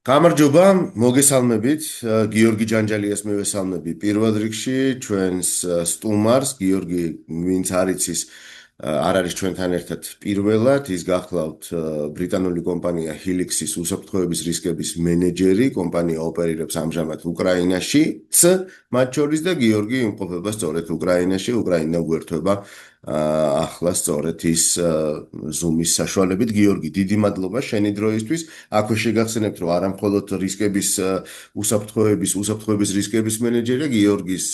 გამარჯობა, მოგესალმებით. გიორგი ჯანჯალიას მივესალმები. პირველ რიგში ჩვენს სტუმარს, გიორგი, ვინც არის ის არ არის ჩვენთან ერთად პირველად, ის გახლავთ ბრიტანული კომპანია Helix-ის უსაფრთხოების რისკების მენეჯერი, კომპანია ოპერირებს ამჟამად უკრაინაშიც, მათ შორის და გიორგი იმყოფება სწორედ უკრაინაში, უკრაინა უერთდება ახლა სწორედ ის Zoom-ის საშუალებით. გიორგი, დიდი მადლობა შენი დროისთვის. აქვე შეგახსენებთ, რომ არა მხოლოდ რისკების უსაფრთხოების რისკების მენეჯერია, გიორგის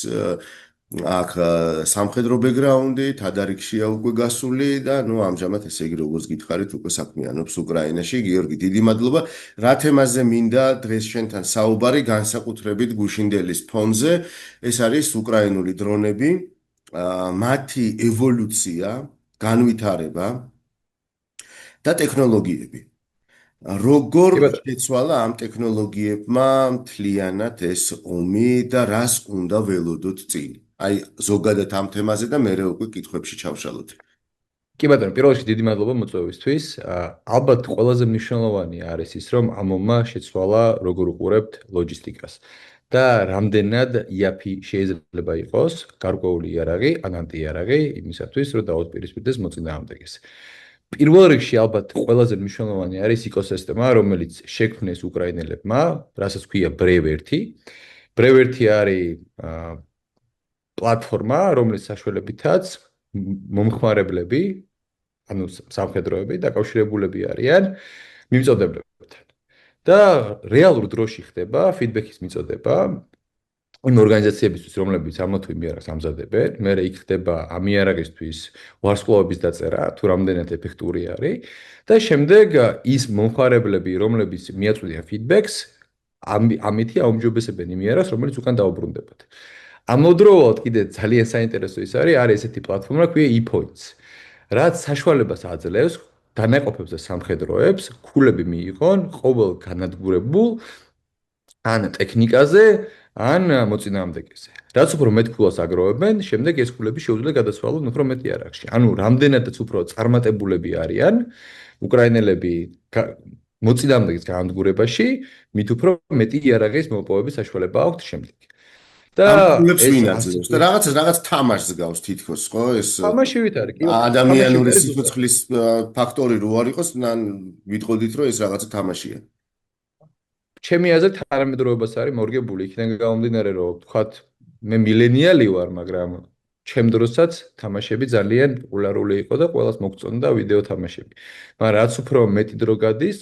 აქ სამხედრო ბექგრაუნდი, თადარიგშია უკვე გასული და ამჟამად ესე იგი როგორც გითხარით, უკვე საქმიანობს უკრაინაში. გიორგი, დიდი მადლობა. რა თემაზე მინდა დღეს შენთან საუბარი, განსაკუთრებით გუშინდელის ფონზე, ეს არის უკრაინული დრონები, მათი ევოლუცია, განვითარება და ტექნოლოგიები. როგორ შეცვალა ამ ტექნოლოგიებმა მთლიანად ეს ომი და რას უნდა ველოდოთ წინ? აი, ზოგადად ამ თემაზე და მე უკვე კითხვებში ჩავშალოთ. კი ბატონო, პირველ რიგში დიდი მადლობა მოწვევისთვის. ალბათ ყველაზე მნიშვნელოვანი არის ის, რომ ამ ომმა შეცვალა როგორ უყურებთ ლოჯისტიკას და რამდენად იაფი შეიძლება იყოს გარკვეული იარაღი, ან ანტიიარაღი იმისათვის, რომ დაუპირისპირდეს მოწინააღმდეგეს. პირველ რიგში ალბათ ყველაზე მნიშვნელოვანი არის ეკოსისტემა, რომელიც შექმნეს უკრაინელებმა, რასაც ქვია Brave-1. Brave-1 არის პლატფორმა, რომლის საშუალებითაც მომხმარებლები, ანუ სამხედროები დაკავშირებულები არიან მიმწოდებლებთან. და რეალურ დროში ხდება ფიდბექის მიწოდება იმ ორგანიზაციებისთვის, რომლებიც ამა თუ იმ იარაღს ამზადებენ, მე იქ ხდება ამ იარაღისთვის ვარსკვლავების დაწერა, თუ რამდენად ეფექტური არის და შემდეგ ის მომხმარებლები, რომლებიც მიაწვდიან ფიდბექს, ამითი აუმჯობესებენ იმ იარაღს, რომელიც უკან დაუბრუნდებათ. ამავდროულად კიდე ძალიან საინტერესო ის არის ესეთი პლატფორმა, ქვია ePoints, რაც საშუალებას აძლევს დანაყოფებს და სამხედროებს ქულები მიიღონ ყოველ განადგურებულ ან ტექნიკაზე, ან მოწინააღმდეგეზე. რაც უფრო მეტ ქულას აგროვებენ, შემდეგ ეს ქულები შეუძლია გადასვლალონ უფრო მეტ იარაღში. ანუ რამდენადაც უფრო წარმატებულები არიან უკრაინელები მოწინააღმდეგის განადგურებაში, მით უფრო მეტი იარაღის მოპოვების საშუალება აქვთ შემდეგ. და ეს რაღაც თამაშს გავს თითქოს, ხო? ეს თამაშივით არის, კი, ადამიანური სიცოცხლის ფაქტორი რო არ იყოს, ვიტყოდით, რომ ეს რაღაცა თამაშია. ჩემი აზრით თანამედროვეობას არის მორგებული, იქიდან გამომდინარე, რომ ვთქვათ, მე მილენიალი ვარ, მაგრამ ჩემ დროსაც თამაშები ძალიან პოპულარული იყო და ყველას მოგწონდა ვიდეო თამაშები. მაგრამ რაც უფრო მეტი დრო გადის,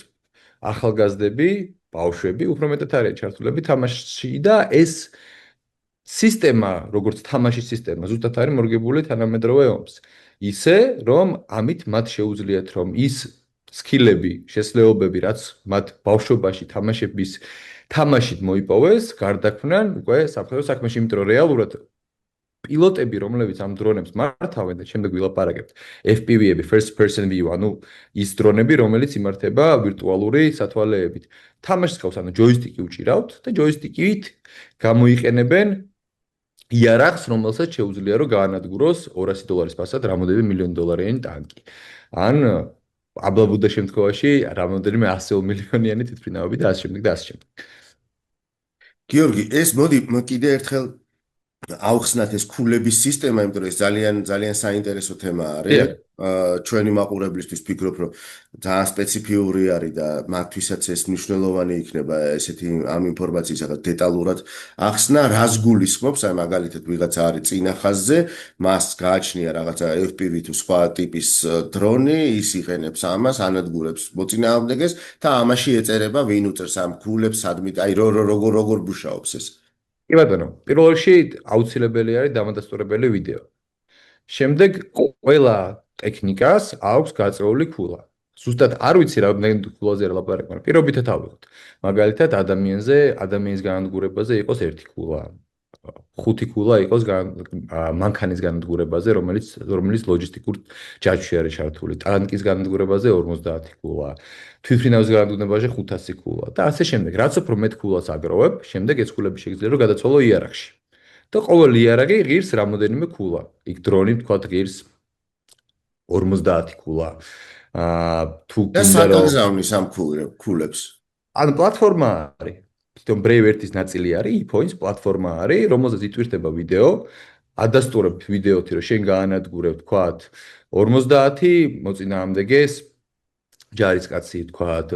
ახალგაზრდები, ბავშვები უფრო მეტად არიან ჩართულები თამაშში და ეს სისტემა, როგორც თამაშის სისტემა, ზუსტად არის მორგებული თანამედროვე ომს. ისე, რომ ამით მათ შეუძლიათ, რომ ის სკილები, შესაძლებლობები, რაც მათ ბავშვობაში თამაშით მოიპოვეს, გარდაქმნან უკვე სამხედრო საქმეში, იმიტომ რომ რეალურად პილოტები, რომლებიც ამ დრონებს მართავენ და შემდეგ ვილაპარაკებთ, FPV-ები, first person view, ანუ ის დრონები, რომელიც იმართება ვირტუალური სათვალეებით. თამაშს ყავს, ანუ ჯოისტიკი უჭირავთ და ჯოისტიკით გამოიყენებენ იარაღს, რომელსაც შეუძლია რომ გაანადგუროს $200 ფასად რამოდენიმე მილიონი დოლარიანი ტანკი. ან აბლაბუდა შემთხვევაში რამოდენიმე 100 მილიონიანი თვითმფრინავები და ასე შემდეგ და ასე შემდეგ. გიორგი, ეს მოდი კიდე ერთხელ ავხსნათ ეს ქულების სისტემა, იმიტომ რომ ეს ძალიან საინტერესო თემა არის. ჩვენი მაყურებლისთვის ვფიქრობ, რომ ძალიან სპეციფიური არის და მათთვისაც ეს მნიშვნელოვანი იქნება ესეთი ამ ინფორმაციის რაღაც დეტალურად ახსნა, რას გულისხმობს, აი მაგალითად ვიღაცა არის წინა ხაზზე, მას გააჩნია რაღაცა FPV თუ სხვა ტიპის დრონი, ის იყენებს ამას, ანადგურებს მოწინააღმდეგეს და ამაში ეწერება ვინ უწევს ამ ქულებს, სადმით, აი როგორ მუშაობს ეს. კი ბატონო, პირველ რიგში აუცილებელი არის დამადასტურებელი ვიდეო. შემდეგ ყველა ტექნიკას აქვს გაწეული ქულა. ზუსტად არ ვიცი რამდენი ქულაზე ლაპარაკობ, მაგრამ პირობითად ავიღოთ. მაგალითად, ადამიანის განადგურებაზე იყოს 1 ქულა. 5 ქულა იყოს მანქანის განადგურებაზე, რომელიც ლოჯისტიკურ ჯაჭვში არის ჩართული. ტანკის განადგურებაზე 50 ქულა. თვითმფრინავის განადგურებაზე 500 ქულა და ასე შემდეგ. რაც უფრო მეტ ქულას აგროვებ, შემდეგ ეს ქულები შეგიძლია რომ გადაცვალო იარაღში. და ყოველ იარაღი ღირს რამოდენიმე ქულა. იქ დრონი თქვათ ღირს 50 ქულა. თუ და სად აგზავნის ამ ქულებს? ანუ პლატფორმა არის. თვითონ Brave 1-ის ნაწილი არის, ePoints პლატფორმა არის, რომელზეც იტვირთება ვიდეო. ადასტურებ ვიდეოთი, რომ შენ გაანადგურებ, თქვათ, 50 მოწინააღმდეგეს ჯარისკაცი, თქვათ,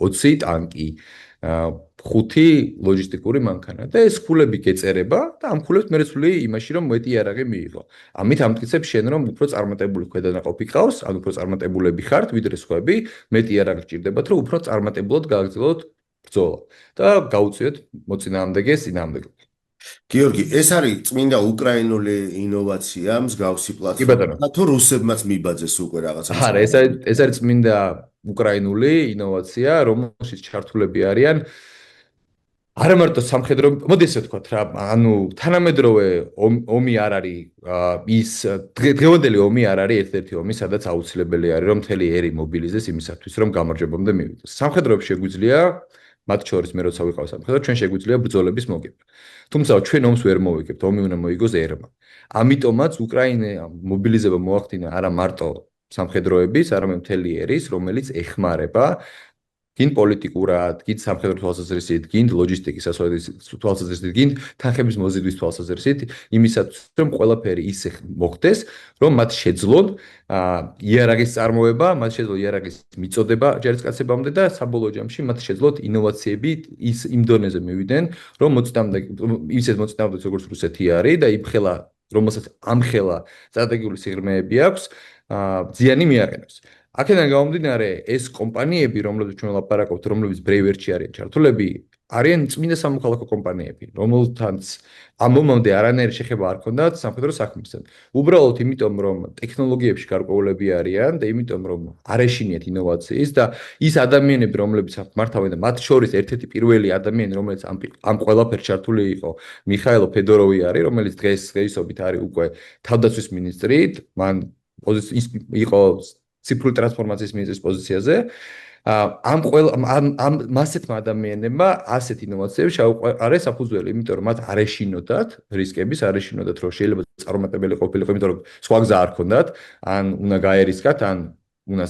20 ტანკი, 5 ლოჯისტიკური მანქანა და ეს ქულები გეწერება და ამ ქულებს მე სული იმაში რომ მეტი იარაღი მიიღო. ამით ამტკიცებს შენ რომ უფრო წარმატებული ქვედანაყოფი ყავს, ან უფრო წარმატებულები ხართ ვიდრე სხვები, მეტი იარაღი გჭირდებათ რომ უფრო წარმატებულად გააგრძელოთ ბრძოლა და გაუწიოთ მოწინააღმდეგეს წინააღმდეგობა. გიორგი, ეს არის წმინდა უკრაინული ინოვაცია, მსგავსი კი ბატონო. პლატფორმა, თუ რუსებმაც მიბაძეს უკვე რაღაცა? არა, ეს არის წმინდა უკრაინული ინოვაცია, რომელშიც ჩართულები არიან არა მარტო სამხედრო, მოდი ესე ვთქვათ რა, ანუ თანამედროვე ომი არ არის ის დღევანდელი ომი არ არის ერთ-ერთი ომი, სადაც აუცილებელი არის რომ მთელი ერი მობილიზდეს იმისათვის, რომ გამარჯვებამდე მივიდეს. სამხედროებში შეგვიძლია მათ შორის მე როცა ვიყავ სამხედრო, ჩვენ შეგვიძლია ბრძოლების მოგება. თუმცა ჩვენ ომს ვერ მოვიგებთ, ომი უნდა მოიგოს ერმა. ამიტომაც უკრაინა მობილიზება მოახდინა არა მარტო სამხედროების, არამედ მთელი ერის, რომელიც ეხმარება გინ პოლიტიკურად, გინ სამხედრო თვალსაზრისით, გინ ლოჯისტიკის თვალსაზრისით, გინ თანხების მოზიდვის თვალსაზრისით, იმისათვის რომ ყველაფერი ისე მოხდეს, რომ მათ შეძლონ იარაღის წარმოება, მათ შეძლონ იარაღის მიწოდება ჯარისკაცებამდე და საბოლოო ჯამში მათ შეძლოთ ინოვაციები იმ დონეზე მივიდნენ, რომ ისეთ მოწინააღმდეგეს როგორც რუსეთი არის და იმ ხელა, რომელსაც ამ ხელა სტრატეგიული სიღრმეები აქვს, ზიანი მიაყენოს. აქედან გამომდინარე, ეს კომპანიები, რომლებიც ჩვენ ვლაპარაკობთ, რომლებიც Brave-ში არიან ჩართულები, არიან წმინდა სამოქალაქო კომპანიები, რომელთანაც ამ მომამდე არანაირი შეხება არ ჰქონდათ სამხედრო საქმესთან. უბრალოდ იმიტომ, რომ ტექნოლოგიებში გარკვეულები არიან და იმიტომ, რომ არ ეშინიათ ინოვაციის და ის ადამიანები, რომლებიც მართავენ და მათ შორის ერთ-ერთი პირველი ადამიანი, რომელიც ამ ყველაფერში ჩართული იყო, მიხაილო ფედოროვი არის, რომელიც დღესობით არის უკვე თავდაცვის მინისტრი, მან იყო ციფრული ტრანსფორმაციის მინისტრის პოზიციაზე. ამ მასეთმა ადამიანებმა ასეთ ინოვაციებს შეაუყარეს საფუძველი, იმიტომ რომ მათ არ ეშინოდათ რისკების, არ ეშინოდათ რომ შეიძლება წარუმატებელი ყოფილიყო, იმიტომ რომ სხვა გზა არ ჰქონდათ, ან უნდა გაერისკათ, ან უნდა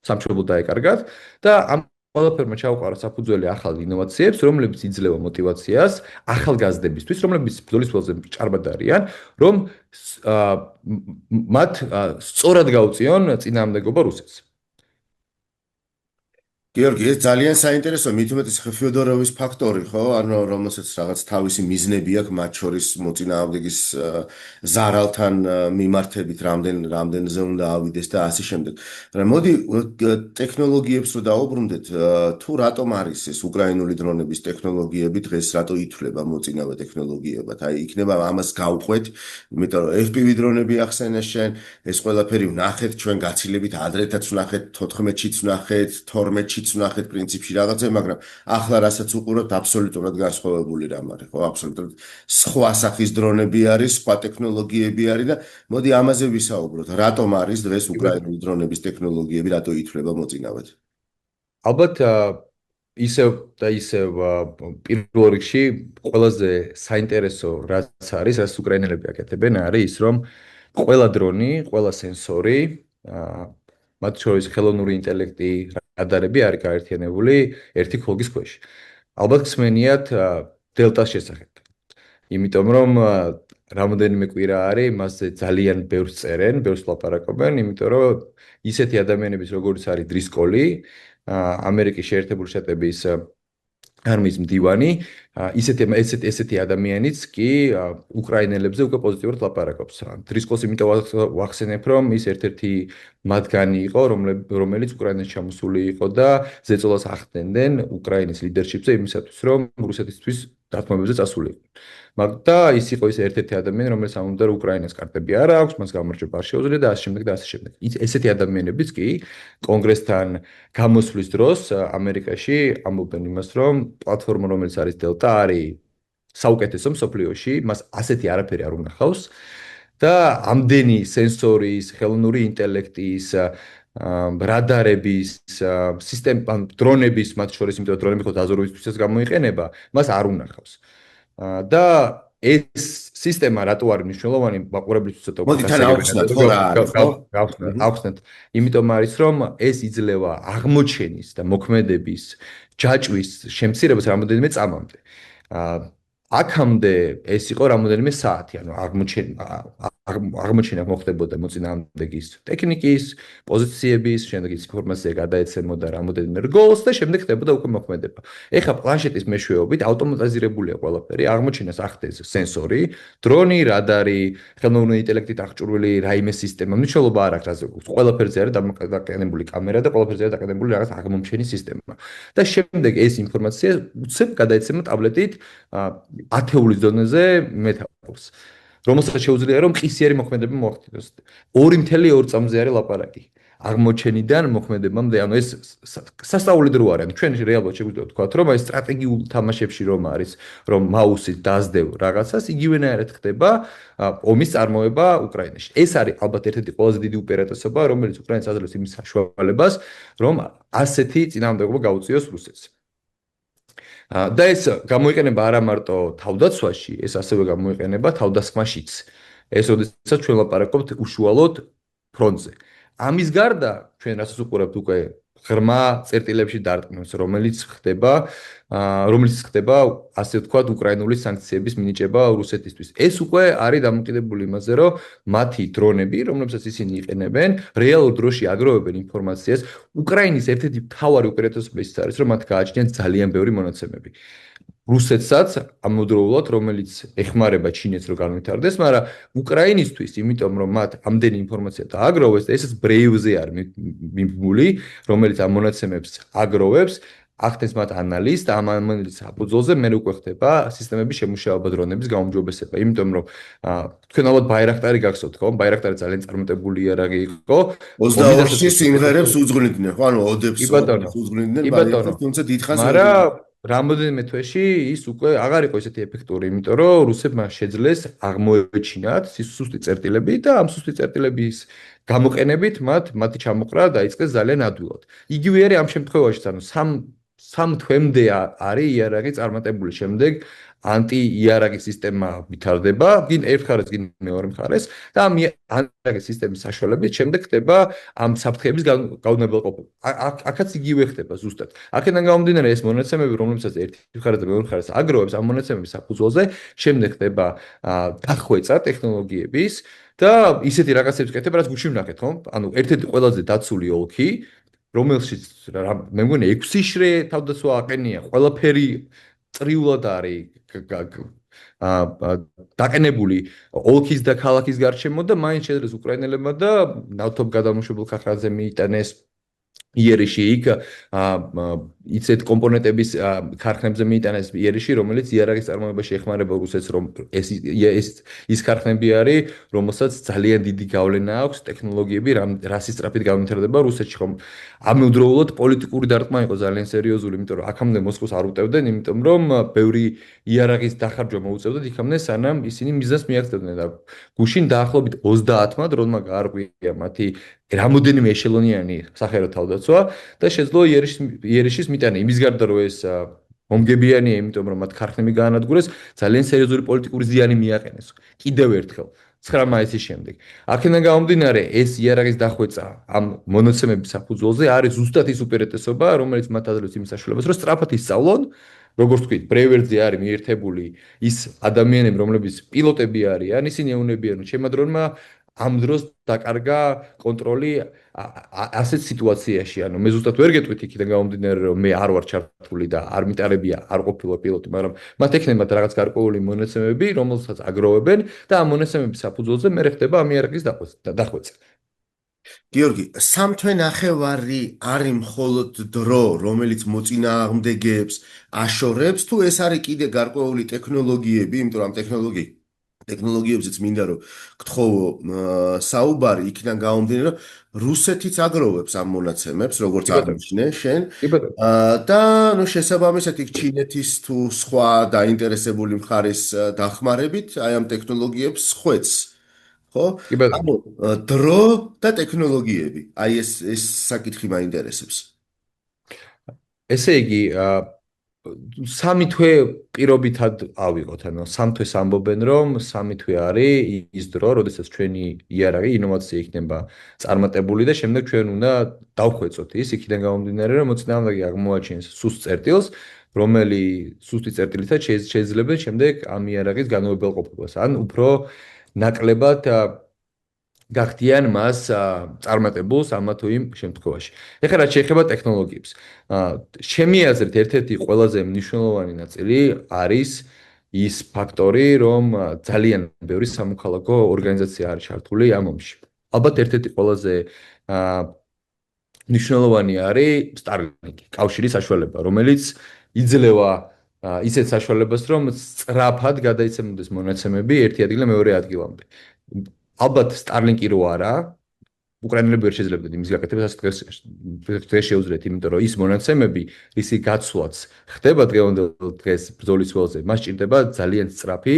სამშობლო დაეკარგათ და ამ ყველაფერმა ჩაუყარა საფუძველი ახალ ინოვაციებს, რომლებიც იძლევა мотивაციას ახალგაზრდებისთვის, რომლებიც ბრძოლის ველზე ჭარბად არიან, რომ მათ სწორად გაუწიონ წინააღმდეგობა რუსეთს. გიორგი, ეს ძალიან საინტერესო, მით უმეტეს ფიოდოროვის ფაქტორი, ხო? ანუ რომელსაც რაღაც თავისი მიზნები აქვს, მათ შორის მოწინააღმდეგის ზარალთან მიმართებით, რამდენზე უნდა ავიდეს და ასე შემდეგ. მოდი ტექნოლოგიებს რო დაუბრუნდეთ, თუ რატომ არის ეს უკრაინული დრონების ტექნოლოგიები დღეს რატო ითვლება მოწინავე ტექნოლოგიებად? აი, იქნება ამას გავყვეთ, იმიტომ რომ FPV დრონები ახსენე შენ, ეს ყველაფერი ვნახეთ ჩვენ გაცილებით ადრეთაც ვნახეთ, 14-შიც ვნახეთ, 12-შიც ვნახეთ პრინციპში რაღაცა, მაგრამ ახლა რასაც უყურებთ აბსოლუტურად განსხვავებული რამ არის, ხო? აბსოლუტურად სხვა სახის დრონები არის, სხვა ტექნოლოგიები არის და მოდი ამაზე ვისაუბროთ. რატომ არის დღეს უკრაინული დრონების ტექნოლოგიები, რატო ითვლება მოწინავედ? ალბათ ისევ და ისევ პირველ რიგში ყველაზე საინტერესო რაც არის, რაც უკრაინელები აკეთებენ, არის ის, რომ ყველა დრონი, ყველა სენსორი, მათ შორის ხელოვნური ინტელექტი, რადარები არის გაერთიანებული ერთი ქოლგის ქვეშ. ალბათ ხსმენიათ დელტას შესახებ. იმიტომ რომ რამოდენიმე კვირა არის, მასზე ძალიან ბევრს წერენ, ბევრს ლაპარაკობენ, იმიტომ რომ ისეთი ადამიანების როგორც არის დრისკოლი, ამერიკის შეერთებული შტატების არმიის მდივანი, ესეთი ადამიანიც კი უკრაინელებზე უკვე პოზიტიურად ლაპარაკობს. დრისკოლს იმიტომ ვახსენებ, რომ ის ერთ-ერთი მათგანი იყო, რომელიც უკრაინაში ჩამოსული იყო და ზეწოლას ახდენდნენ უკრაინის ლიდერშიპზე იმისათვის, რომ რუსეთისთვის დათმობებზე წასულიყო. და ის იყო ის ერთ-ერთი ადამიანი, რომელიც ამბობდა, რომ უკრაინას კარტები არ აქვს, მას გამარჯვება არ შეუძლია და ასე შემდეგ და ასე შემდეგ. ესეთი ადამიანებიც კი კონგრესთან გამოსვლის დროს ამერიკაში ამბობენ იმას, რომ პლატფორმა, რომელიც არის დელტა, არის საუკეთესო მსოფლიოში, მას ასეთი არაფერი არ უნახავს და ამდენი სენსორის, ხელოვნური ინტელექტის, რადარების, დრონების, მათ შორის, იმიტომ რომ დრონები ხო დაზვერვისთვისაც გამოიყენება, მას არ უნახავს. და ეს სისტემა რატო არის მნიშვნელოვანი მაყურებლისთვის ცოტა უკვე მოდი თან გასაგებია ავხსნათ, ხო რა არის, ხო? გავხსნათ იმიტომ არის რომ ეს იძლევა აღმოჩენის და მოქმედების ჯაჭვის შემცირებას რამოდენიმე წამამდე აქამდე ეს იყო რამოდენიმე საათი, ანუ აღმოჩენა მოხდებოდა მოწინააღმდეგის ტექნიკის, პოზიციების, შემდეგ ინფორმაცია გადაეცემოდა რამოდენიმე რგოლს და შემდეგ ხდებოდა უკვე მოქმედება. ეხლა პლანშეტის მეშვეობით ავტომატიზირებულია ყველაფერი, აღმოჩენას ახდენს სენსორი, დრონი, რადარი, ხელოვნური ინტელექტით აღჭურვილი რაიმე სისტემა, მნიშვნელობა არ აქვს, ყველაფერზე არის დაყენებული კამერა და ყველაფერზე არის დაყენებული რაღაც აღმოჩენის სისტემა. და შემდეგ ეს ინფორმაცია უცებ გადაეცემა ტაბლეტით ათეულის დონეზე მეტაბორს, რომელსაც შეუძლია რომ ყისიერი მოქმედება მოახდინოს. 2.2 წამზე არის ლაპარაკი. აღმოჩენიდან მოქმედებამდე, ანუ ეს სასწაული დრო არის. ჩვენ რეალურად შეგვიძლია ვთქვათ, რომ აი სტრატეგიულ თამაშებში რომ არის, რომ მაუსით დაძდევ რაღაცას, იგივენაირად ხდება ომის წარმოება უკრაინაში. ეს არის ალბათ ერთ-ერთი ყველაზე დიდი უპირატესობა, რომელიც უკრაინას აძლევს იმის საშუალებას, რომ ასეთი წინააღმდეგობა გაუწიოს რუსეთს. და ეს გამოიყენება არა მარტო თავდაცვაში, ეს ასევე გამოიყენება თავდასხმაშიც. ეს როდესაც ჩვენ ლაპარაკობთ უშუალოდ ფრონტზე. ამის გარდა ჩვენ რასაც უყურებთ უკვე ღრმა წერტილებში დარტყმებს, რომელიც ხდება, ასე ვთქვათ, უკრაინული სანქციების მინიჭება რუსეთისთვის. ეს უკვე არის დამოკიდებული იმაზე, რომ მათი დრონები, რომლებსაც ისინი იყენებენ, რეალურ დროში აგროვებენ ინფორმაციას. უკრაინის ერთ-ერთი მთავარი უპირატესობა ის არის, რომ მათ გააჩნიათ ძალიან ბევრი მონაცემები. რუსეთსაც ამოდროულად, რომელიც ეხმარება ჩინეთს რომ განვითარდეს, მაგრამ უკრაინისთვის, იმიტომ რომ მათ ამდენი ინფორმაცია დააგროვეს და ესეც ბრეივზე არის მიმული, რომელიც ამ მონაცემებს აგროვებს, ახდენს მათ ანალიზს და ამ ანალიზის საფუძველზე მე უკვე ხდება სისტემების შემუშავება, დრონების გაუმჯობესება, იმიტომ რომ თქვენ ალბათ ბაირაქტარი გახსოვთ, ხო? ბაირაქტარი ძალიან წარმატებული იარაღი იყო. 22-ში სიმღერებს უძღვნიდნენ, ხო? ანუ ოდებს უძღვნიდნენ, თუმცა დიდხანს რამოდენიმე თვეში ის უკვე აღარ იყო ისეთი ეფექტური, იმიტომ რომ რუსებმა შეძლეს აღმოეჩინათ სუსტი წერტილები და ამ სუსტი წერტილების გამოყენებით მათი ჩამოყრა დაიწყეს ძალიან ადვილად. იგივე არის ამ შემთხვევაშიც, ანუ სამ თვემდე არის იარაღი წარმატებული, შემდეგ ანტი-იარაღის სისტემა ვითარდება, გინ ერთ მხარეს, გინ მეორე მხარეს და ამ ანტი-იარაღის სისტემის საშუალებით შემდეგ ხდება ამ საფრთხეების გაუგებრობა. აქაც იგივე ხდება ზუსტად. აქედან გამომდინარე ეს მონაცემები, რომლებსაც ერთი მხარეს და მეორე მხარეს აგროვებს ამ მონაცემების საფუძველზე, შემდეგ ხდება დახვეწა ტექნოლოგიების და ისეთი რაღაცებს ვკეთებ, რაც გუშინ ვნახეთ, ხო? ანუ ერთ-ერთი ყველაზე დაცული ოლქი, რომელშიც მე მგონი 6 შრე თავდაცვა აყენია, ყველაფერი წრიულად არის დაყენებული ოლქის და ქალაქის გარშემო და მაინც შეძლეს უკრაინელებმა და ნავთობ გადამუშავებელ ქარხნაზე მიიტანეს იერიში იქ იცეთ კომპონენტების ქარხნებზე მიიტანეს იერიში, რომელიც იარაღის წარმოებაში ეხმარება რუსეთს, რომ ეს ქარხნები არის, რომელსაც ძალიან დიდი გავლენა აქვს ტექნოლოგიები, რასის სწრაფით განვითარდება რუსეთში, ხომ ამავდროულად პოლიტიკური დარტყმა იყო ძალიან სერიოზული, იმიტომ რომ აქამდე მოსკოვს არ უტევდნენ, იმიტომ რომ ბევრი იარაღის დახარჯვა მოუწევდათ იქამდე, სანამ ისინი მიზანს მიაღწევდნენ და გუშინ დაახლოებით 30-მა დრონმა გაარღვია მათი რამოდენიმე ეშელონიანი სახერო თავდაცვა და შეძლო იერიშის მიტანა. იმის გარდა რომ ეს მომგებიანია, იმიტომ რომ მათ ქარხნები გაანადგურეს, ძალიან სერიოზული პოლიტიკური ზიანი მიაყენეს. კიდევ ერთხელ 9 მაისის შემდეგ. აქედან გამომდინარე, ეს იარაღის დახვეწა ამ მონაცემების საფუძველზე არის ზუსტად ის უპირატესობა, რომელიც მათ აძლევს იმ საშუალებას, რომ სწრაფად ისწავლონ, როგორც ვთქვით, ბრევერზე არის მიერთებული ის ადამიანები, რომლებიც პილოტები არიან, ისინი ეუბნებიან, რომ ჩემმა დრონმა ამ დროს დაკარგა კონტროლი ასეთ სიტუაციაში, ანუ მე ზუსტად ვერ გეტყვით იქიდან გამომდინარე, რომ მე არ ვარ ჩართული და არ მიტარებია არ ყოფილა პილოტი, მაგრამ მათ ექნებათ რაღაც გარკვეული მონაცემები, რომელსაც აგროვებენ და ამ მონაცემების საფუძველზე მე ხდება ამ იარაღის დახვეწა. გიორგი, 3 თვე ნახევარი არის მხოლოდ დრო, რომელიც მოწინააღმდეგეებს აშორებს, თუ ეს არის კიდე გარკვეული ტექნოლოგიები, იმიტომ რომ ტექნოლოგიებზეც მინდა რომ გთხოვო საუბარი, იქიდან გამომდინარე, რომ რუსეთიც აგროვებს ამ მონაცემებს, როგორც აღნიშნე შენ. და ნუ შესაბამისად იქ ჩინეთის თუ სხვა დაინტერესებული მხარის დახმარებით აი ამ ტექნოლოგიებს ხვეწს. ხო? ანუ დრო და ტექნოლოგიები. აი ეს საკითხი მაინტერესებს. ესე იგი, სამი თვე პირობითად ავიღოთ, ანუ სამ თვეს ამბობენ, რომ სამი თვე არის ის დრო, როდესაც ჩვენი იარაღი ინოვაცია იქნება წარმატებული და შემდეგ ჩვენ უნდა დავხვეწოთ ის იქიდან გამომდინარე, რომ მოწინააღმდეგე აღმოაჩენს სუსტ წერტილს, რომელი სუსტი წერტილითაც შეიძლება შემდეგ ამ იარაღის განუებელყოფებას, ან უფრო ნაკლებად გახდიან მას წარმატებულს ამა თუ იმ შემთხვევაში. ეხლა რაც შეეხება ტექნოლოგიებს. ჩემი აზრით ერთ-ერთი ყველაზე მნიშვნელოვანი ნაწილი არის ის ფაქტორი, რომ ძალიან ბევრი სამოქალაქო ორგანიზაცია არის ჩართული ამ ომში. ალბათ ერთ-ერთი ყველაზე მნიშვნელოვანი არის Starlink, კავშირის საშუალება, რომელიც იძლევა ისეთ საშუალებას, რომ სწრაფად გადაიცემოდეს მონაცემები ერთი ადგილიდან მეორე ადგილამდე. ალბათ Starlink-ი რო არა, უკრაინელები ვერ შეძლებდნენ იმის გაკეთებას, დღეს შეუძლიათ, იმიტომ რომ ის მონაცემები, ისი გაცვლაც ხდება დღევანდელ დღეს ბრძოლის ველზე, მას ჭირდება ძალიან სწრაფი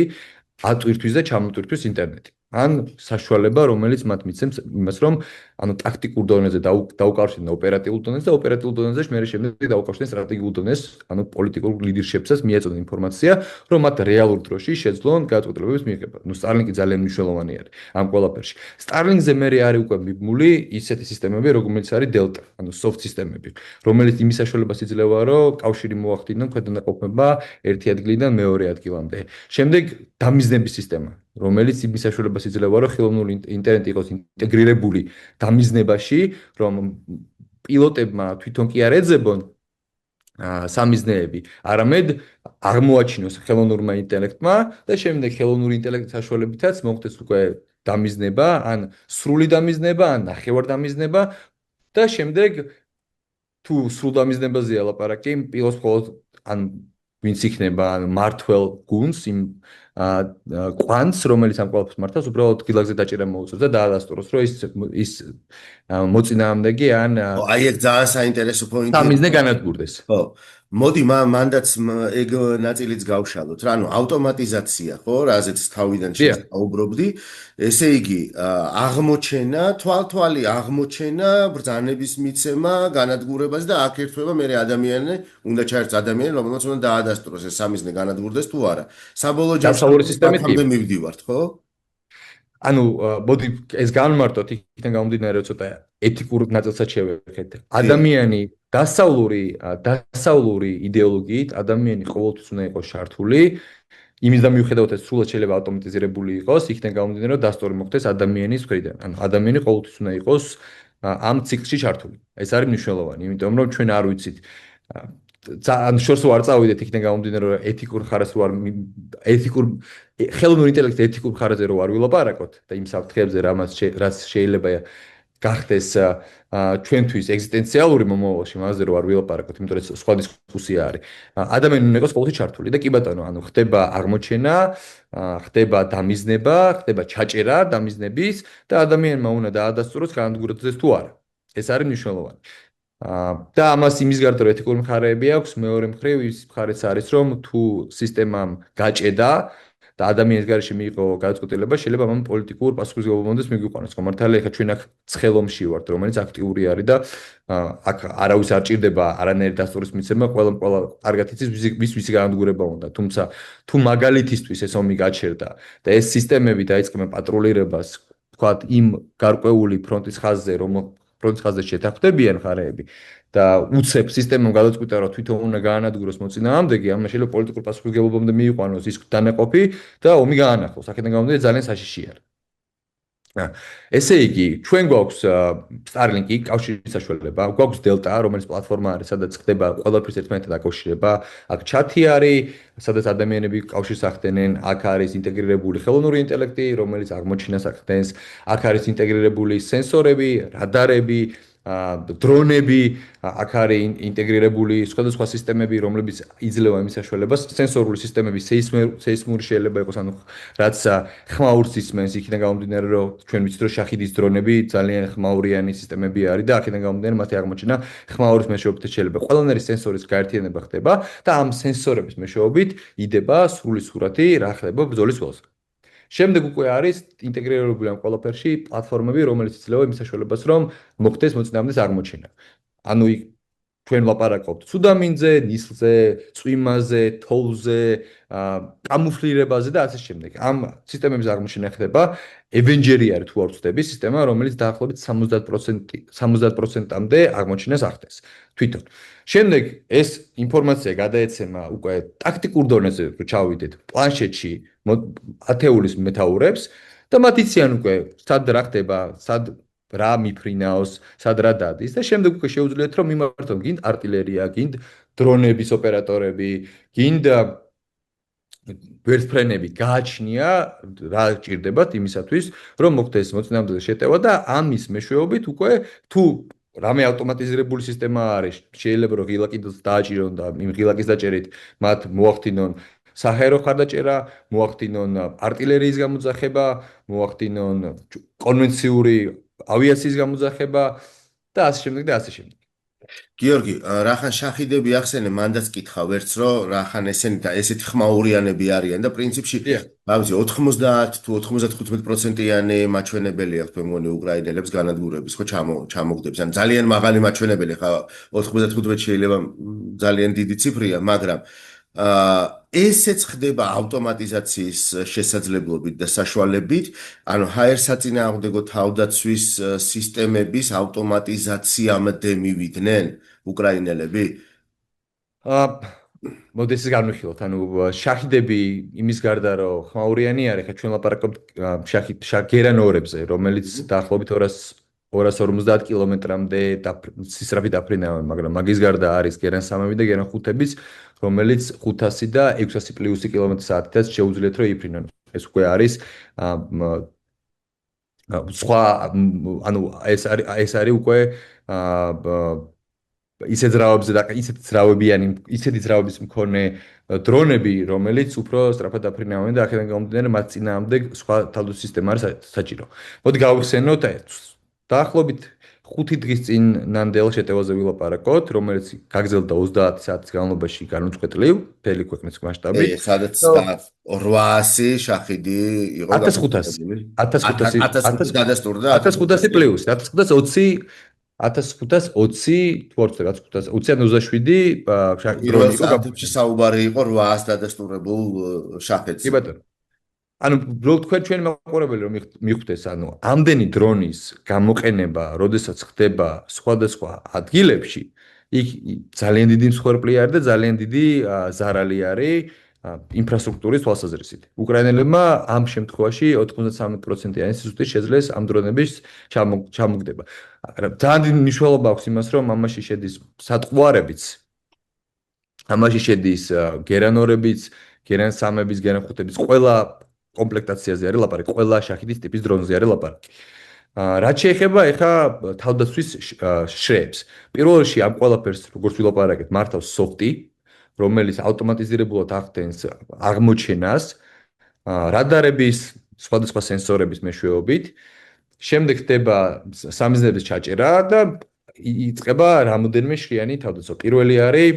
ატვირთვის და ჩამოტვირთვის ინტერნეტი. ან საშუალება, რომელიც მათ მიცემს იმას, რომ ანუ ტაქტიკურ დონეზე დაუკავშირდნენ ოპერატიულ დონეზე და ოპერატიულ დონეზე მე შემდეგ დაუკავშირდნენ სტრატეგიულ დონეს, ანუ პოლიტიკურ ლიდერშიპსაც მიეწოდონ ინფორმაცია, რომ მათ რეალურ დროში შეძლონ გადაწყვეტილებების მიღება. ნუ Starlink-ი ძალიან მნიშვნელოვანი არის ამ ყველაფერში. Starlink-ზე მე არის უკვე მიბმული ისეთი სისტემები, როგორც არის Delta, ანუ soft სისტემები, რომელიც იმის საშუალებას იძლევა, რომ კავშირი მოახდინონ ქვედანაყოფება ერთი ადგილიდან მეორე ადგილამდე. შემდეგ დამიზნების სისტემა, რომელიც იმის საშუალებას იძლევა, რომ ხელოვნური ინტერნეტი იყოს ინტეგრირებული დამიზნებაში, რომ პილოტებმა თვითონ კი არ ეძებონ სამიზნეები, არამედ აღმოაჩინოს ხელოვნურმა ინტელექტმა და შემდეგ ხელოვნური ინტელექტის საშუალებითაც მოხდეს უკვე დამიზნება, ან სრული დამიზნება, ან ნახევარ დამიზნება და შემდეგ თუ სრულ დამიზნებაზეა ლაპარაკი, პილოტს მხოლოდ ან ვინც იქნება მართლ გუნდს იმ კვანტს, რომელიც ამ ყველაფერს მართავს, უბრალოდ გილაგზე დაჭერა მოუწევს და დაადასტუროს, რომ ის მოწინააღმდეგე ან აი ეგ ძალიან საინტერესო პოინტია. სამიზნე განადგურდეს. ხო. მოდი მანდაც ეგ ნაწილიც გავშალოთ. რა, ანუ ავტომატიზაცია, ხო, რაზეც თავიდან შეაუბრობდი. ესე იგი, აღმოჩენა, თვალთვალი აღმოჩენა, ბრძანების მიცემა, განადგურებას და აქ ერთვება მე ადამიანი, უნდა ჩაერთოს ადამიანი, რომელსაც უნდა დაადასტუროს ეს სამიზნე განადგურდეს თუ არა. საბოლოო ჯამში ამბე მივდივართ, ხო? ანუ მოდი ეს განმარტოთ იქიდან გამომდინარე ცოტა ეთიკურ ნაწილსაც შევეხეთ. ადამიანი დასავლური იდეოლოგიით ადამიანი ყოველთვის უნდა იყოს ჩართული. იმის და მიუხედავად ეს სრულად შეიძლება ავტომატიზირებული იყოს, იქიდან გამომდინარე რომ დასტური მოხდეს ადამიანის მხრიდან. ანუ ადამიანი ყოველთვის უნდა იყოს ამ ციკლში ჩართული. ეს არის მნიშვნელოვანი, იმიტომ რომ ჩვენ არ ვიცით ან შორს ვარ წავიდეთ იქიდან გამომდინარე რომ ეთიკურ ხარეს ვარ ხელოვნური ინტელექტის ეთიკურ ხარაზე რო არ ვილაპარაკოთ და იმ საფრთხეებზე რაც შეიძლება გახდეს ჩვენთვის ეგზისტენციალური მომავალში მასზე რო არ ვილაპარაკოთ, იმიტომ რომ სხვა დისკუსია არის. ადამიანი უნდა იყოს ყოველთვის ჩართული და კი ბატონო, ანუ ხდება აღმოჩენა, ხდება დამიზნება, ხდება ჩაჭერა დამიზნების და ადამიანმა უნდა დაადასტუროს განადგურდეს თუ არა. ეს არის მნიშვნელოვანი. და ამას იმის გარდა რომ ეთიკური მხარეები აქვს, მეორე მხრივ ის მხარეც არის, რომ თუ სისტემამ გაჭედა და ადამიანის გარშემო მიიღო გადაწყვეტილება, შეიძლება ამ პოლიტიკურ პასუხისმგებლობამდე მიგვიყვანოს. ხო, მართალია, ეხლა ჩვენ აქ ცხელომში ვართ, რომელიც აქტიური არის და აქ არავის არ ჭირდება არანაირი დასტურის მიცემა, ყველა კარგად იცის ვისი განადგურება უნდა. თუმცა თუ მაგალითისთვის ეს ომი გაჩერდა და ეს სისტემები დაიწყებენ პატრულირებას, თქვათ, იმ გარკვეული ფრონტის ხაზზე, ფრონტის ხაზზე შეთანხმდებიან მხარეები და უცებ სისტემამ გადაწყვიტა რომ თვითონ უნდა გაანადგუროს მოწინააღმდეგე, ამან შეიძლება პოლიტიკურ პასუხისმგებლობამდე მიიყვანოს ის დანაყოფი და ომი გაანახლოს. აქედან გამომდინარე ძალიან საშიში არის. ესე იგი, ჩვენ გვაქვს Starlink-ი, კავშირის საშუალება, გვაქვს Delta, რომელიც პლატფორმა არის, სადაც ხდება ყველაფრის ერთმანეთთან დაკავშირება. აქ ჩათი არის, სადაც ადამიანები კავშირს ახდენენ, აქ არის ინტეგრირებული ხელოვნური ინტელექტი, რომელიც აღმოჩენას ახდენს, აქ არის ინტეგრირებული სენსორები, რადარები, დრონები, აქ არის ინტეგრირებული სხვადასხვა სისტემები, რომლებიც იძლევა იმის საშუალებას, სენსორული სისტემები, სეისმური შეიძლება იყოს, ანუ რაც ხმაურს ისმენს, იქიდან გამომდინარე, რომ ჩვენ ვიცით, რომ შახიდის დრონები ძალიან ხმაურიანი სისტემები არის და აქედან გამომდინარე, მათი აღმოჩენა ხმაურის მეშვეობით შეიძლება. ყველანაირი სენსორის გაერთიანება ხდება და ამ სენსორების მეშვეობით იდება სრული სურათი, რა ხდება ბრძოლის ველზე. შემდეგ უკვე არის ინტეგრირებული ამ ყველაფერში პლატფორმები, რომელიც იძლევა იმის საშუალებას, რომ მოხდეს მოწინააღმდეგეს აღმოჩენა. ანუ ჩვენ ვლაპარაკობთ ცუდამინძე, ნისლზე, წვიმაზე, თოვლზე, კამუფლირებაზე და ასე შემდეგ. ამ სისტემების აღმოჩენა ხდება Avenger-ი არის თუ არ ვცდები, სისტემა, რომელიც დაახლოებით 70%-მდე აღმოჩენას ახდენს თვითონ. შემდეგ ეს ინფორმაცია გადაეცემა უკვე ტაქტიკურ დონეზე, რომ ჩავიდეთ პლანშეტში ათეულის მეთაურებს და მათ იციან უკვე სად რა ხდება, სად რა მიფრინაოს, სად რა დადის და შემდეგ უკვე შეუძლიათ რომ მიმართონ გინდ артиლერია, გინდ დრონების ოპერატორები, გინდ ვერტფრენები გააჩნია რა ჭირდებათ იმისათვის რომ მოხდეს მოწინააღმდეგე შეტევა და ამის მეშვეობით უკვე თუ რამე ავტომატიზირებული სისტემა არის შეიძლება რომ ღილაკიდს დააჭირონ და იმ ღილაკის დაჭერით მათ მოახდინონ საჰაერო ხარდაჭერა, მოახდინონ артиლერიის გამოძახება, მოახდინონ კონვენციური ავიაციის გამოძახება და ასე შემდეგ და ასე შემდეგ. გიორგი, რახან შაჰიდები ახსენე, მანდაც კითხავ ერთს, რომ რახან ესენი და ესეთი ხმაურიანები არიან და პრინციპში, ბავშვი 90 თუ 95%-იანი მაჩვენებელი აქვს, მე მგონი უკრაინელებს განადგურების, ხო ჩამოგდებს. ან ძალიან მაღალი მაჩვენებელი ხა 95 შეიძლება ძალიან დიდი ციფრია, მაგრამ ესეც ხდება ავტომატიზაციის შესაძლებლობით და საშუალებით, ანუ ჰაერ-საწინააღმდეგო თავდაცვის სისტემების ავტომატიზაციამდე მივიდნენ უკრაინელები? მოდესის განვიხილოთ, ანუ შაჰიდები იმის გარდა რომ ხმაურიანი არის, ხა ჩვენ ლაპარაკობთ გერანორებზე, რომელიც დაახლოებით 250 კილომეტრამდე სისწრაფით დაფრინავენ, მაგრამ მაგის გარდა არის გერან 3-ები და გერან 5-ებიც, რომელიც 500 და 600 პლუსი კილომეტր/საათითაც შეუძლიათ რომ იფრინონ. ეს უკვე არის სხვა, ანუ ეს არის უკვე ისეთ ძრავებზე და ისეთი ძრავების მქონე დრონები, რომელიც უფრო სწრაფად დაფრინავენ და აქედან გამომდინარე მათ წინააღმდეგ სხვა თავდაცვის სისტემა არის საჭირო. მოდი გავიხსენოთ დაახლოებით 5 დღის წინ ნამდვილ შეტევაზე ვილაპარაკოთ, რომელიც გაგრძელდა 30 საათის განმავლობაში განუწყვეტლივ, მთელი ქვეყნის მასშტაბით. სადაც 800 შაჰიდი იყო 1500 დადასტურდა 1500 პლუს 1520 თუ არ ვცდები 1520 პირველ საათებში საუბარი იყო 800 დადასტურებულ შაჰედს. კი ბატონო. ანუ თქვენ ჩვენი მაყურებელი რომ მიხვდეს, ანუ ამდენი დრონის გამოყენება, როდესაც ხდება სხვადასხვა ადგილებში, იქ ძალიან დიდი მსხვერპლი არის და ძალიან დიდი ზარალი არის ინფრასტრუქტურის თვალსაზრისით. უკრაინელებმა ამ შემთხვევაში 93%-იანი სიზუსტე შეძლეს ამ დრონების ჩამოგდება. ძალიან დიდი მნიშვნელობა აქვს იმას, რომ ამაში შედის სატყუარებიც, ამაში შედის გერანორებიც, გერან 3-ების, გერან 5-ების, ყველა კომპლექტაციაზე არის ლაპარაკი, ყველა შაჰიდის ტიპის დრონზე არის ლაპარაკი. რაც შეეხება ეხა თავდაცვის შრეებს. პირველ რიგში ამ ყველაფერს, როგორც ვილაპარაკეთ, მართავს სოფტი, რომელიც ავტომატიზირებულად ახდენს აღმოჩენას რადარების, სხვადასხვა სენსორების მეშვეობით. შემდეგ ხდება სამიზნეების ჩაჭერა და იწყება რამოდენიმე შრიანი თავდაცვა. პირველი არის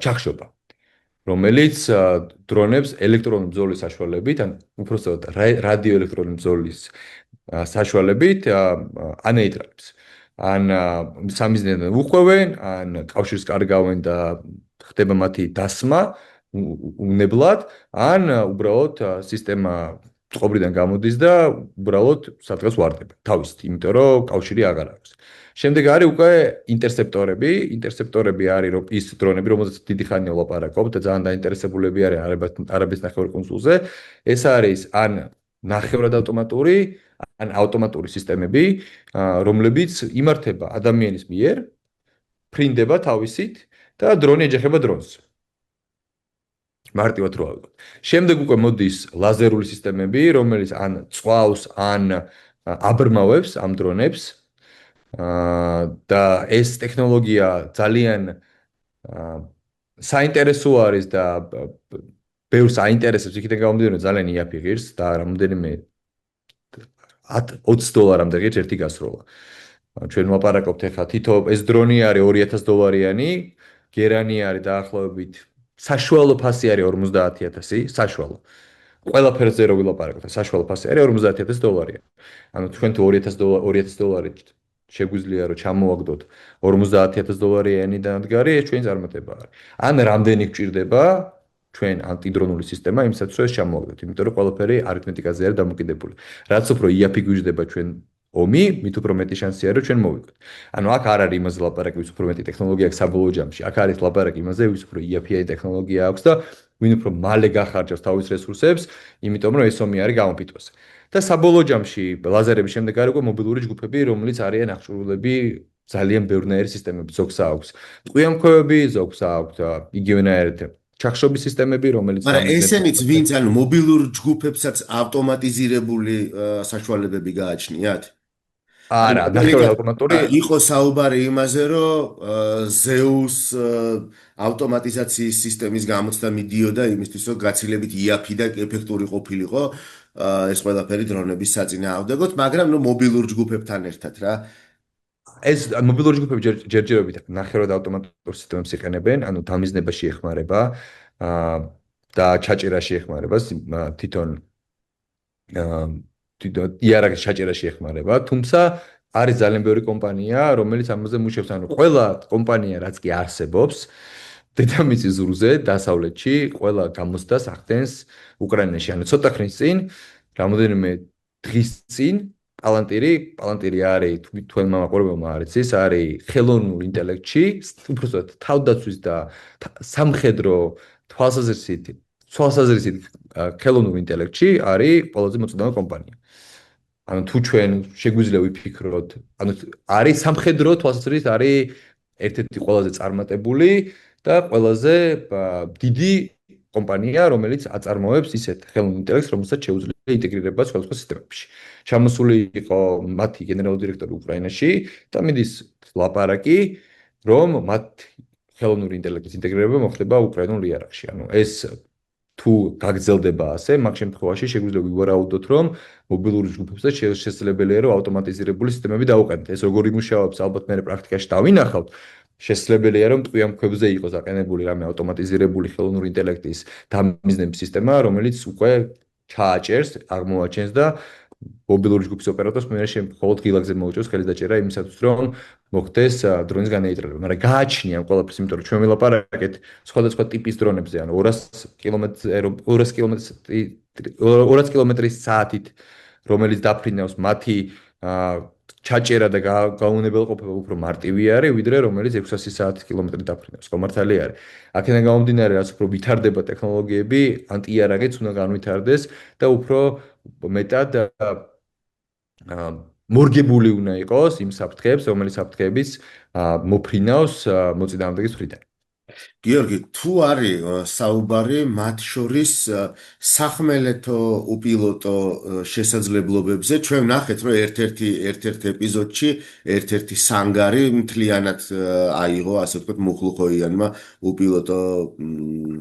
ჩახშობა, რომელიც დრონებს ელექტრონული ბრძოლის საშუალებით, ან უпростоოდ რადიოელექტრონული ბრძოლის საშუალებით ანეიტრალებს. ან სამიზნედან უხვევენ, ან კავშირს კარგავენ და ხდება მათი დასმა უნებლად, ან უბრალოდ სისტემა წყობრიდან გამოდის და უბრალოდ სადღაც ვარდება თავისით, იმიტომ რომ კავშირი აღარ აქვს. შემდეგ არის უკვე ინტერსეპტორები. ინტერსეპტორები არის ის დრონები, რომელზეც დიდი ხანია ვლაპარაკობთ და ძალიან დაინტერესებულები არის არაბეთის ნახევარკუნძულზე. ეს არის ან ნახევრად ავტომატური, ან ავტომატური სისტემები, რომლებიც იმართება ადამიანის მიერ, ფრინდება თავისით და დრონი ეჯახება დრონს. მარტივად რო ავიღოთ. შემდეგ უკვე მოდის ლაზერული სისტემები, რომელიც ან წვავს, ან აბრმავებს ამ დრონებს. და ეს ტექნოლოგია ძალიან საინტერესო არის და ბევრს აინტერესებს, იქიდან გამომდინარე ძალიან იაფი ღირს და რამოდენიმე $20-მდე ღირს ერთი გასროლა. ჩვენ ვაპარაკობთ ახლა თითო ეს დრონი არის $2000-იანი, გერანი არის დაახლოებით საშუალო ფასი არის 50000, საშუალო. ყველაფერზე რო ვილაპარაკოთ, საშუალო ფასი არის $50000. ანუ თქვენ თუ $2000 შეგვიძლია რომ ჩამოვაგდოთ $50,000 დანადგარი, ეს ჩვენი წარმატება არის. ან რამდენი გჭირდება ჩვენ ანტიდრონული სისტემა იმისათვის რომ ეს ჩამოვაგდოთ, იმიტომ რომ ყველაფერი არითმეტიკაზე არის დამოკიდებული. რაც უფრო იაფი გვიждდება ჩვენ ომი, მით უფრო მეტი შანსია რომ ჩვენ მოვიგოთ. ანუ აქ არ არის იმაზე ლაპარაკი, ვის უფრო მეტი ტექნოლოგია აქვს საბოლოო ჯამში. აქ არის ლაპარაკი იმაზე, ვის უფრო იაფია ტექნოლოგია აქვს და ვინ უფრო მალე გახარჯავს თავის რესურსებს, იმიტომ რომ ეს ომი არის გამოფიტვაზე. და საბოლოო ჯამში ლაზერების შემდეგ არის უკვე მობილური ჯგუფები, რომელიც არიან აღჭურვილები ძალიან ბევრნაირი სისტემები, ზოგს აქვს ტყვიამქოები, ზოგს აქვს იგივენაირად ჩახშობის სისტემები, რომელიც მაგრამ ესენიც ვინც ანუ მობილურ ჯგუფებსაც ავტომატიზირებული საშუალებები გააჩნიათ? არა, ნახევრად ავტომატური იყო საუბარი იმაზე, რომ ზეუს ავტომატიზაციის სისტემის გამოცდა მიდიოდა იმისთვის, რომ გაცილებით იაფი და ეფექტური ყოფილიყო ეს ყველაფერი დრონების საწინააღმდეგოდ, მაგრამ ნუ მობილურ ჯგუფებთან ერთად რა. ეს მობილური ჯგუფები ჯერჯერობით ნახევრად ავტომატურ სისტემებს იყენებენ, ანუ დამიზნებაში ეხმარება და ჩაჭერაში ეხმარება თვითონ იარაღის ჩაჭერაში ეხმარება, თუმცა არის ძალიან ბევრი კომპანია, რომელიც ამაზე მუშაობს, ანუ ყველა კომპანია, რაც კი არსებობს, დედამიწის ზურზე, დასავლეთში, ყველა გამოცდას ახდენს უკრაინაში, ანუ ცოტა ხნის წინ, რამოდენიმე დღის წინ პალანტირი არის თქვენმა მაყურებელმა არ იცის, არის ხელოვნურ ინტელექტში, უბრალოდ თავდაცვის და სამხედრო თვალსაზრისით ხელოვნურ ინტელექტში არის ყველაზე მოწინავე კომპანია. ანუ თუ ჩვენ შეგვიძლია ვიფიქროთ, ანუ არის სამხედრო თვალსაზრისით არის ერთ-ერთი ყველაზე წარმატებული და ყველაზე დიდი კომპანია, რომელიც აწარმოებს ისეთ ხელოვნურ ინტელექტს, რომელსაც შეუძლია ინტეგრირება სხვადასხვა სისტემებში. ჩამოსული იყო მათი გენერალური დირექტორი უკრაინაში და მიდის ლაპარაკი, რომ მათ ხელოვნური ინტელექტის ინტეგრირება მოხდება უკრაინულ იარაღში. ანუ ეს თუ გაგრძელდება ასე, მაგ შემთხვევაში შეგვიძლია ვივარაუდოთ, რომ მობილური ჯგუფებსაც შესაძლებელია რომ ავტომატიზირებული სისტემები დაუყენოთ. ეს როგორი მუშაობს, ალბათ მე პრაქტიკაში დავინახავთ. შესაძლებელია რომ ტყვიამქებზე იყოს აყენებული რამე ავტომატიზირებული ხელოვნური ინტელექტის დამიზნების სისტემა, რომელიც უკვე ჩააჭერს, აღმოაჩენს და მობილური ჯგუფის ოპერატორს მე მხოლოდ ღილაკზე მოუწევს ხელის დაჭერა იმისათვის რომ მოხდეს დრონის განეიტრება. მაგრამ გააჩნია ამ ყველაფერს, იმიტომ რომ ჩვენ ვილაპარაკეთ სხვადასხვა ტიპის დრონებზე, ანუ 200 კილომეტრის საათით, რომელიც დაფრინავს მათი ჩაჭერა და გაუნებელყოფება უფრო მარტივი არის, ვიდრე რომელიც 600 კილომეტრი დაფრინავს. კომართალი არის. აქედან გამომდინარე, რაც უფრო ვითარდება ტექნოლოგიები, ანტიიარაღიც უნდა განვითარდეს და უფრო მეტად მორგებული უნდა იყოს იმ საფრთხეებს, რომელიც საფრთხეების მოფრინავს მოწინააღმდეგის მხრიდან. გიორგი, თუ არის საუბარი მათ შორის სახმელეთო უპილოტო შესაძლებლობებზე, ჩვენ ვნახეთ, რომ ერთ-ერთ ეპიზოდში ერთ-ერთი სანგარი მთლიანად აიღო, ასე ვთქვათ, მუხლუხოიანმა უპილოტო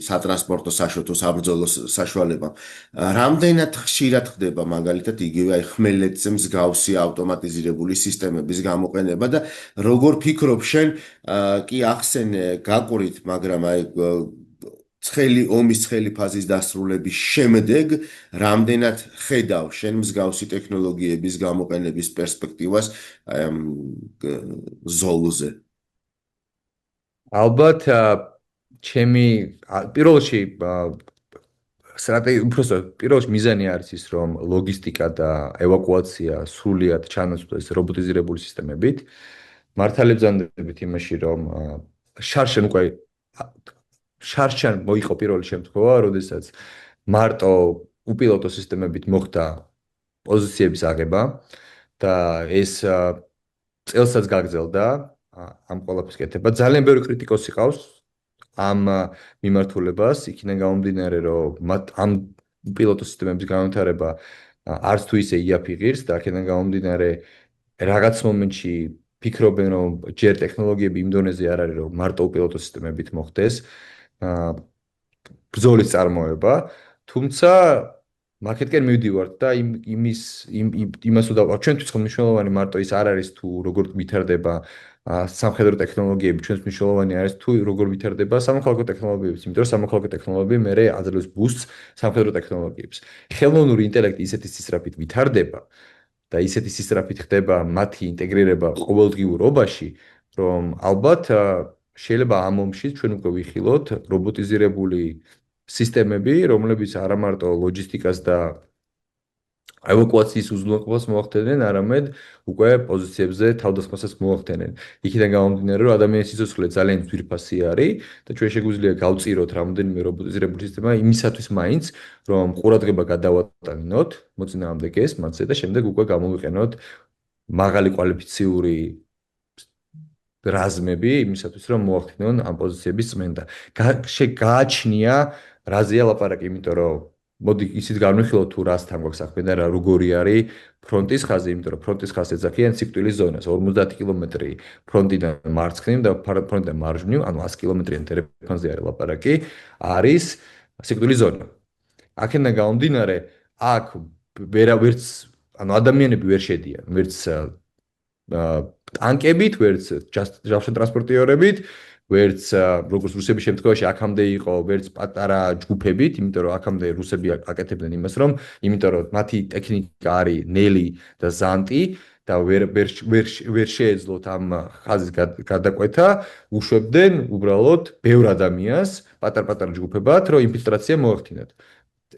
სატრანსპორტო საშუალო საბრძოლო საშუალებამ. რამდენად ხშირად ხდება მაგალითად იგივე აი ხმელეთზე მსგავსი ავტომატიზირებული სისტემების გამოყენება და როგორ ფიქრობ შენ კი ახსენე გაყვრით, მაგრამ აი ომის ცხელი ფაზის დასრულების შემდეგ რამდენად ხედავ შენ მსგავსი ტექნოლოგიების გამოყენების პერსპექტივას აი ამ ზოლზე? ალბათ ჩემი პირველში უბრალოდ პირველში მიზანი არის ის, რომ ლოგისტიკა და ევაკუაცია სრულად ჩანაცვლეს რობოტიზირებული სისტემებით. მართალი ბრძანდებით იმაში, რომ შარშან მოიყო პირველი შემთხვევა, როდესაც მარტო უპილოტო სისტემებით მოხდა პოზიციების აღება და ეს წელსაც გაგრძელდა ამ ყველაფრის კეთება. ძალიან ბევრი კრიტიკოსი ყავს ამ მიმართულებას, იქიდან გამომდინარე, რომ ამ უპილოტო სისტემების განვითარება არც თუ ისე იაფი ღირს და აქედან გამომდინარე რაღაც მომენტში ფიქრობენ, რომ ჯერ ტექნოლოგიები იმ დონეზე არ არის, რომ მარტო უპილოტო სისტემებით მოხდეს ბრძოლის წარმოება, თუმცა მაკეთკენ მივდივართ და იმას ვდავარ, ჩვენთვის მნიშვნელოვანი მარტო ის არ არის თუ როგორ ვითარდება სამხედრო ტექნოლოგიები, ჩვენთვის მნიშვნელოვანი არის თუ როგორ ვითარდება სამოქალაქო ტექნოლოგიები, იმიტომ რომ სამოქალაქო ტექნოლოგიები მე აძლევს ბუსტს სამხედრო ტექნოლოგიებს. ხელოვნური ინტელექტი ისეთი სისწრაფით ვითარდება, და ისეთი სისწრაფით ხდება მათი ინტეგრირება ყოველდღიურობაში, რომ ალბათ შეიძლება ამ ომში ჩვენ უკვე ვიხილოთ რობოტიზირებული სისტემები, რომლებიც არა მარტო ლოჯისტიკას და ევაკუაციის უზრუნველყოფას მოახდენენ, არამედ უკვე პოზიციებზე თავდასხმასაც მოახდენენ. იქიდან გამომდინარე, რომ ადამიანის სიცოცხლე ძალიან ძვირფასი არის და ჩვენ შეგვიძლია გავწიროთ რამოდენიმე რობოტიზირებული სისტემა იმისათვის მაინც, რომ ყურადღება გადავატანოთ მოწინააღმდეგეს მათზე და შემდეგ უკვე გამოვიყენოთ მაღალი კვალიფიციური რაზმები იმისათვის, რომ მოახდინონ ამ პოზიციების წმენდა. გააჩნია რაზეა ლაპარაკი, იმიტომ რომ მოდი ისიც განვიხილოთ თუ რასთან გვაქვს საქმე და როგორი არის ფრონტის ხაზი, იმიტომ რომ ფრონტის ხაზს ეძახიან სიკვდილის ზონას, 50 კილომეტრი ფრონტიდან მარცხნივ და ფრონტიდან მარჯვნივ, ანუ 100 კილომეტრიან ტელეფონზე არის ლაპარაკი, არის სიკვდილის ზონა. აქედან გამომდინარე, აქ ვერც ანუ ადამიანები ვერ შედიან, ვერც ტანკებით, ვერც ჯავშან ტრანსპორტიორებით, ვერც როგორც რუსების შემთხვევაში აქამდე იყო, ვერც პატარა ჯგუფებით, იმიტომ რომ აქამდე რუსები აკეთებდნენ იმას, რომ იმიტომ რომ მათი ტექნიკა არის ნელი და ზანტი და ვერ შეეძლოთ ამ ხაზის გადაკვეთა, უშვებდნენ უბრალოდ ბევრ ადამიანს პატარ-პატარა ჯგუფებად, რომ ინფილტრაცია მოახდინათ.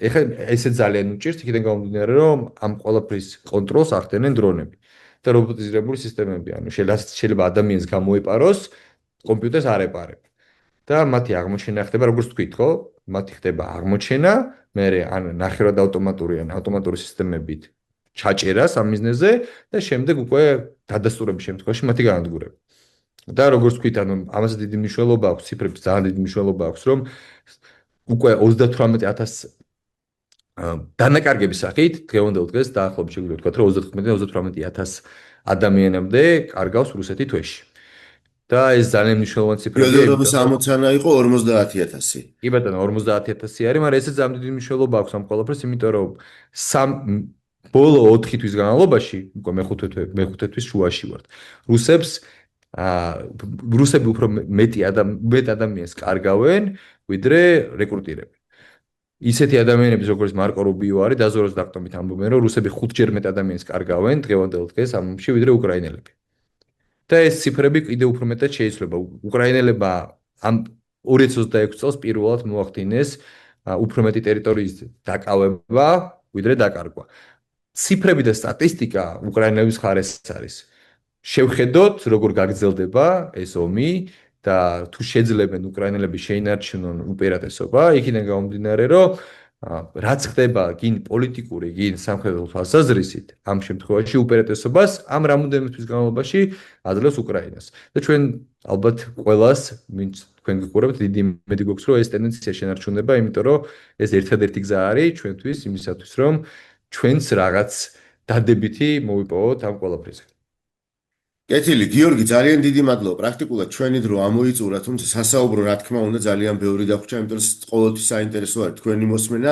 ეხლა ესე ძალიან უჭირს, იქიდან გამომდინარე, რომ ამ ყველაფრის კონტროლს ახდენენ დრონები. და რობოტიზირებული სისტემები, ანუ შეიძლება ადამიანს გამოეპაროს, კომპიუტერს არ ეპარება. და მათი აღმოჩენა ხდება, როგორც თქვით, ხო? მათი ხდება აღმოჩენა, მე ან ნახევრად ავტომატური ან ავტომატური სისტემებით ჩაჭერა ამ მიზნებზე და შემდეგ უკვე დადასტურების შემთხვევაში მათი განადგურება. და როგორც თქვით, ანუ ამაზე დიდი მნიშვნელობა აქვს, ციფრების ძალიან დიდი მნიშვნელობა აქვს, რომ უკვე 38000 დანაკარგების სახით დღევანდელ დღეს დაახლოებით შეგვიძლია ვთქვათ, რომ 35-38000 ადამიანამდე კარგავს რუსეთი თვეში. და ეს ძალიან მნიშვნელოვანი ციფრებია. პირველობის ამოცანა იყო 50000. კი ბატონო, 50000 არის, მაგრამ ესეც ძალიან დიდი მნიშვნელობა აქვს ამ ყველაფერს, იმიტომ რომ ბოლო 4 თვის განმავლობაში, უკვე მეხუთე თვის შუაში ვართ. რუსები უფრო მეტ ადამიანს კარგავენ, ვიდრე რეკრუტირებენ. ისეთი ადამიანები, როგორც მარკო რუბიო არის, დაზოროს დაქტომით ამბობენ, რომ რუსები 5-ჯერ მეტ ადამიანს კარგავენ დღევანდელ დღეს ამ ომში, ვიდრე უკრაინელები. და ეს ციფრები კიდევ უფრო მეტად შეიძლება. უკრაინელებმა ამ 2026 წელს პირველად მოახდინეს უფრო მეტი ტერიტორიის დაკავება, ვიდრე დაკარგვა. ციფრები და სტატისტიკა უკრაინელების მხარეს არის. შევხედოთ, როგორ გაგრძელდება ეს ომი და თუ შეძლებენ უკრაინელები შეინარჩუნონ უპირატესობა, იქიდან გამომდინარე, რომ რაც ხდება გინ პოლიტიკური, გინ სამხედრო თვალსაზრისით, ამ შემთხვევაში უპირატესობას ამ რამოდენიმე თვის განმავლობაში აძლევს უკრაინას. და ჩვენ ალბათ ყველას, ვინც თქვენ გიყურებთ, დიდი იმედი გვაქვს, რომ ეს ტენდენცია შენარჩუნება, იმიტომ რომ ეს ერთადერთი გზა არის ჩვენთვის იმისათვის, რომ ჩვენც რაღაც დადებითი მოვიპოვოთ ამ ყველაფერზე. კეთილი, გიორგი, ძალიან დიდი მადლობა. პრაქტიკულად ჩვენი დრო ამოიწურა, თუმცა სასაუბრო რა თქმა უნდა ძალიან ბევრი დაგვჭა, იმიტომ რომ ყოველთვის საინტერესო არის თქვენი მოსმენა.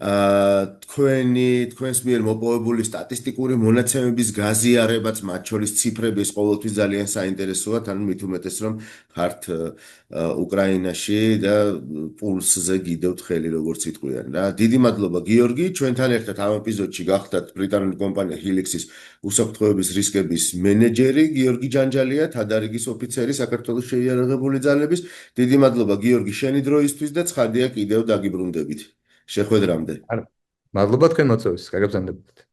თქვენს მიერ მოპოვებული სტატისტიკური მონაცემების გაზიარებაც, მათ შორის ციფრები ყოველთვის ძალიან საინტერესოა, ანუ მით უმეტეს რომ ხართ უკრაინაში და პულსზე გიდევთ ხელი, როგორც იტყვიან რა. დიდი მადლობა გიორგი, ჩვენთან ერთად ამ ეპიზოდში გახდათ ბრიტანული კომპანია Helix-ის უსაფრთხოების რისკების მენეჯერი გიორგი ჯანჯალია, თადარიგის ოფიცერი საქართველოს შეიარაღებული ძალების. დიდი მადლობა გიორგი შენი დროისთვის და ცხადია კიდევ დაგიბრუნდებით. შეხვედრამდე. მადლობა თქვენ მოწვევისთვის, გაგაბრძანებით.